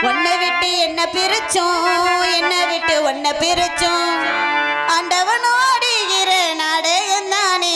உன்னை விட்டு என்ன பிரிச்சோம், என்ன விட்டு உன்னை பிரிச்சோம். ஆண்டவனோடு இரு நாடகம் தானே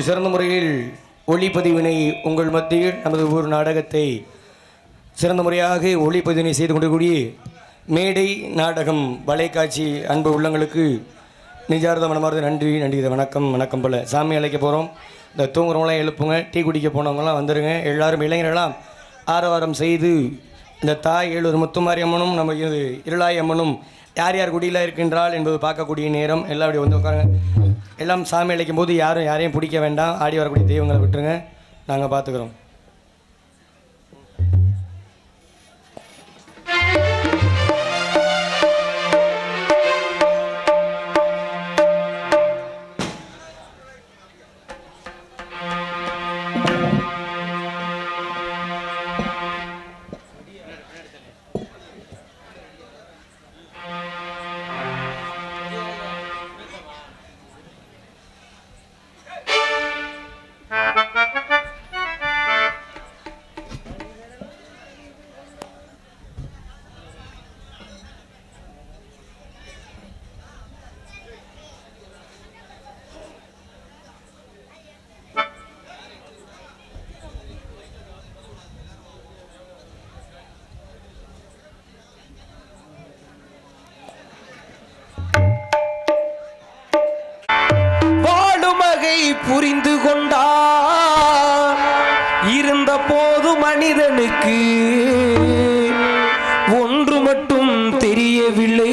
சிறந்த முறையில் ஒளிப்பதிவினை உங்கள் மத்தியில் நமது ஒரு நாடகத்தை சிறந்த முறையாக ஒளிப்பதிவினை செய்து கொண்டிருக்கூடிய மேடை நாடகம் வலைக்காட்சி அன்பு உள்ளங்களுக்கு நிஜார்த்த மனமார்ந்த நன்றி வணக்கம் வணக்கம் போல் சாமி அழைக்க போகிறோம். இந்த தூங்குறவங்களாம் எழுப்புங்க, டீ குடிக்க போனவங்களாம் வந்துடுங்க. எல்லாரும் இளைஞர்களாம் ஆரவாரம் செய்து இந்த தாய் ஏழூர் முத்துமாரியம்மனும் நம்ம இது இருளாய் அம்மனும் யார் யார் குடியில் இருக்கின்றாள் என்பது பார்க்கக்கூடிய நேரம். எல்லாம் அப்படி வந்து உட்காருங்க. எல்லாம் சாமி அழைக்கும் போது யாரையும் பிடிக்க வேண்டாம். ஆடி வரக்கூடிய தெய்வங்களை விட்டுருங்க, நாங்கள் பார்த்துக்குறோம். புரிந்து கொண்டார் இருந்த போது மனிதனுக்கு ஒன்று மட்டும் தெரியவில்லை.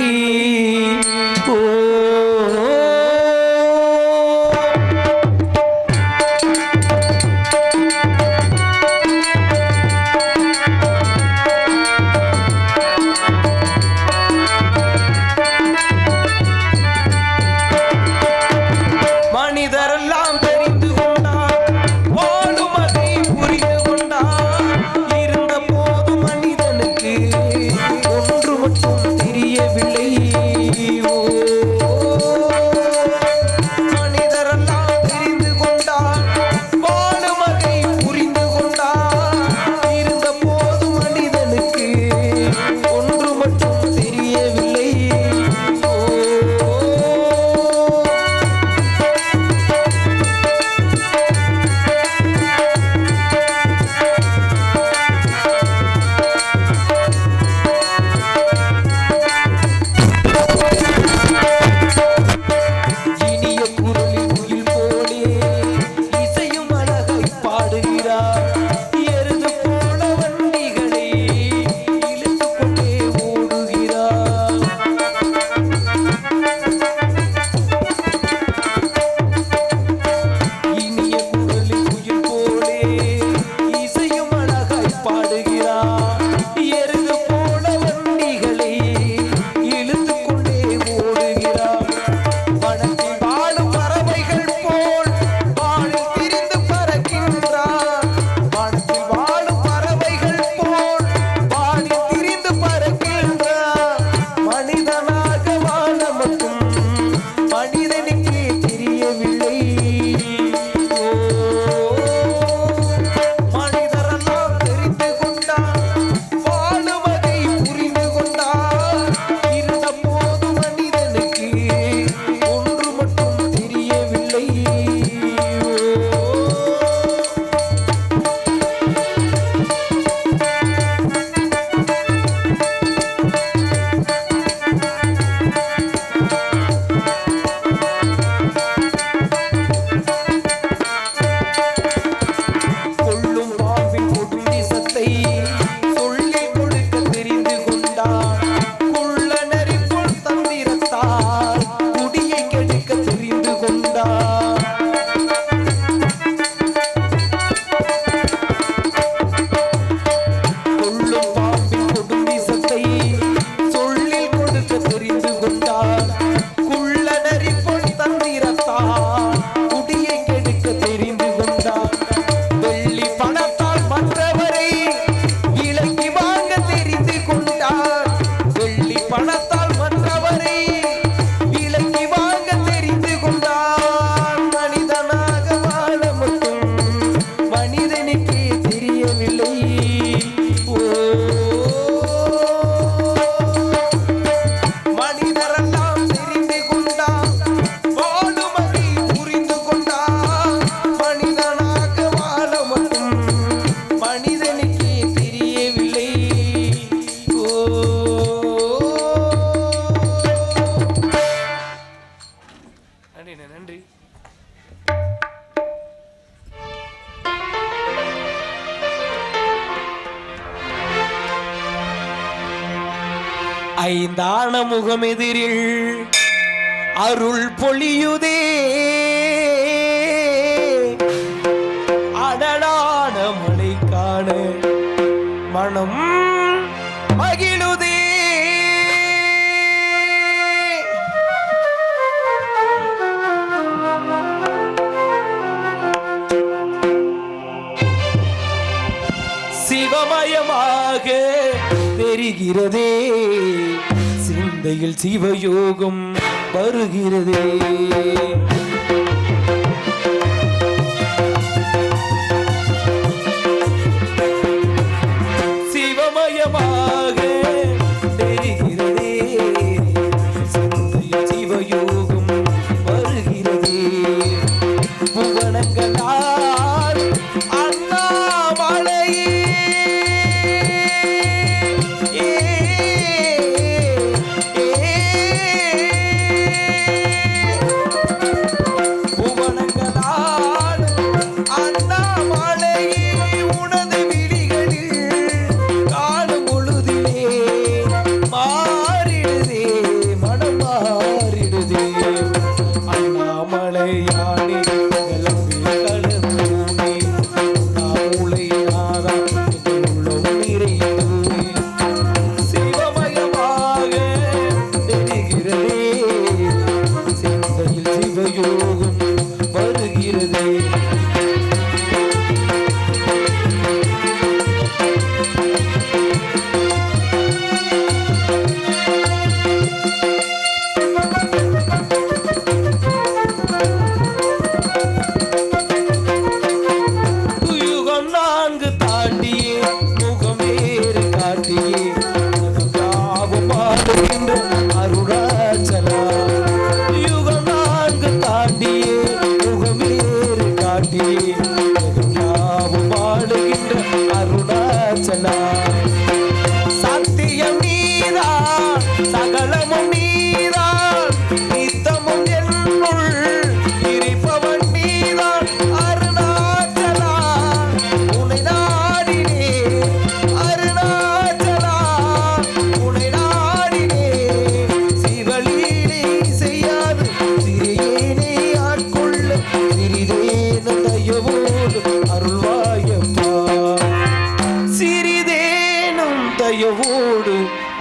ஒன்று மட்டும் தெரியவில்லை. ஐந்தான முகமெதிரில் அருள் பொழியுதே அடலான மலை காண மனம் மகிழுதே. சிவமயமாக தெரிகிறதே சிந்தையில் சிவயோகம் வருகிறதே. சிவமயமாக தெரிகிறதே சிந்தையில் சிவயோகம் வருகிறதே. புவனங்களால் அண்ணாமலையே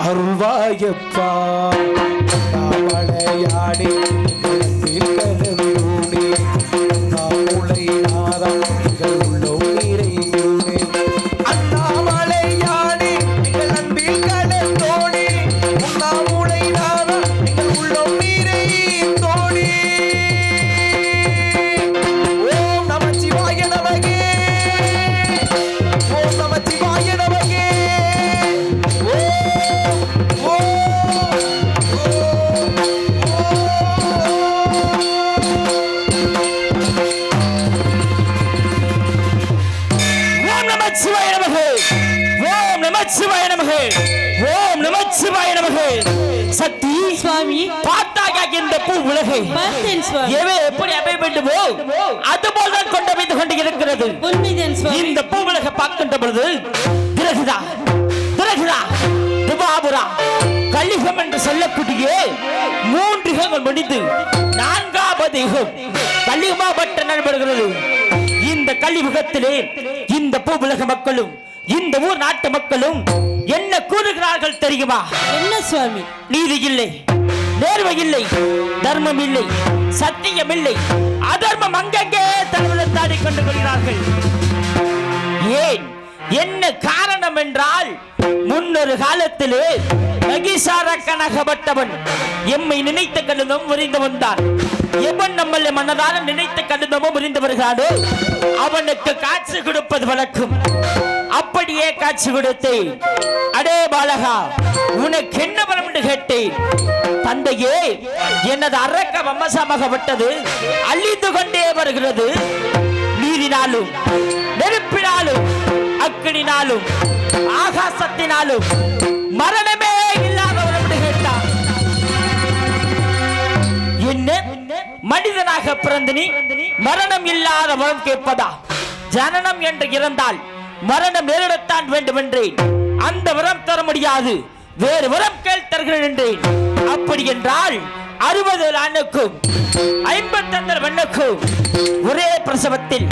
அருள்வாயப்பா. மலையாடி கலந்தோனே நாமுலை நாதம் உள்ளோ நிறைந்தோனே. அண்ணாமலையாடி நீங்கள் அன்பில் கலந்தோனே நாமுலை நாதம் உள்ளோ நிறைந்தோனே. ஓம் நமச்சிவாய நமகே ஓம் நமச்சிவாய நமகே. சக்தி சுவாமி பார்த்தாயா இந்த பூ உலகை பார்த்தேன் சுவாமி. எவை எப்படி அமைவேண்டுமோ அதுபோல் தான் கொண்டு அமைந்து கொண்டு இருக்கிறது. உண்மைதான் சுவாமி. இந்த பூ உலகை பார்க்கின்ற பொழுது திரகுதா திரகுதா துபாபுரா கலிகம் என்று சொல்லக்கூடிய 3 யுகங்கள் முடிந்து 4வது யுகம் கலியுகப்பட்ட நடைபெறுகிறது. இந்த கலியுகத்திலே இந்த பூ உலக மக்களும் இந்த ஊர் நாட்டு மக்களும் என்ன கூறுகிறார்கள் தெரியுமா? என்ன சுவாமி? நீதி இல்லை, நேர்மை இல்லை, தர்மம் இல்லை, சத்தியம் இல்லை, அதர்மம் அங்கங்கே தலைவலத்தாடி கொண்டு கொள்கிறார்கள். ஏன் என்ன காரணம் என்றால் முன்னொரு காலத்திலே மகிஷாரக்கனாகப்பட்டவன் எம்மை நினைத்த கடிதம் முறிந்தவன் தான். எவன் நம்மளை மனதார நினைத்த கடிதமும் முறிந்து வருகிறானோ அவனுக்கு காட்சி கொடுப்பது வழக்கம். அப்படியே காட்சி கொடுத்து அடே பாலகா உனக்கு என்ன வரம் என்று கேட்டேன். தந்தையே எனது அரக்க வம்சமாகப்பட்டது அழிந்து கொண்டே வருகிறது. நீரினாலும் நெருப்பினாலும் அக்கினினாலும் ஆகாசத்தினாலும் மரணமே இல்லாத வரம் என்று கேட்டான். என்ன மனிதனாக பிறந்து நீ மரணம் இல்லாத வரம் கேட்பதா? ஜனனம் என்று இறந்தால் மரணம் நேரிடத்தான் வேண்டும் என்றேன். அந்த வரம் தர முடியாது. வேறு வரம் கேள் தருகிறேன் என்றேன். அப்படி என்றால் 60 ஆணுக்கும் 50 பெண்ணுக்கும் ஒரே பிரசவத்தில்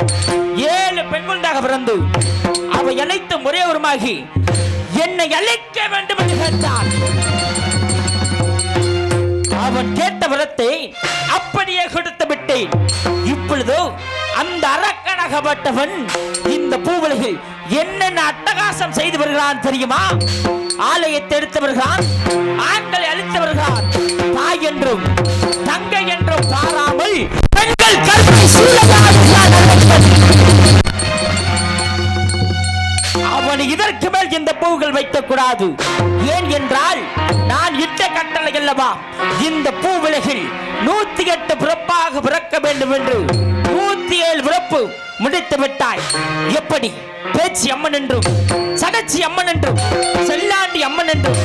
7 பெண் குழந்தாக பிறந்து அவை அனைத்தும் ஒரே உருமாகி என்னை அழைக்க வேண்டும் என்று கேட்டான். அவன் கேட்ட வரத்தை அப்படியே கொடுத்து விட்டேன். இப்பொழுதோ அந்த அரக்கனாகப்பட்டவன் இந்த பூவுலகில் என்னென்ன அட்டகாசம் செய்து வருகிறான் தெரியுமா? ஆலயத்தை எடுத்து வருகிறான், ஆண்களை அழித்து வருகிறான். தாய் என்றும் தங்கை என்றும் பாராமல் பெண்கள் கற்பை அவன் இதற்கு மேல் இந்த பூவுகள் வைக்கக் கூடாது. ஏன் என்றால் நான் இட்ட கட்டளை அல்லவா, இந்த பூவிலகில் 108 பிறப்பாக பிறக்க வேண்டும் என்று 107 பிறப்பு முடித்து விட்டாய். எப்படி பேச்சு அம்மன் என்றும், சகச்சி அம்மன் என்றும், செல்லாண்டி அம்மன் என்றும்,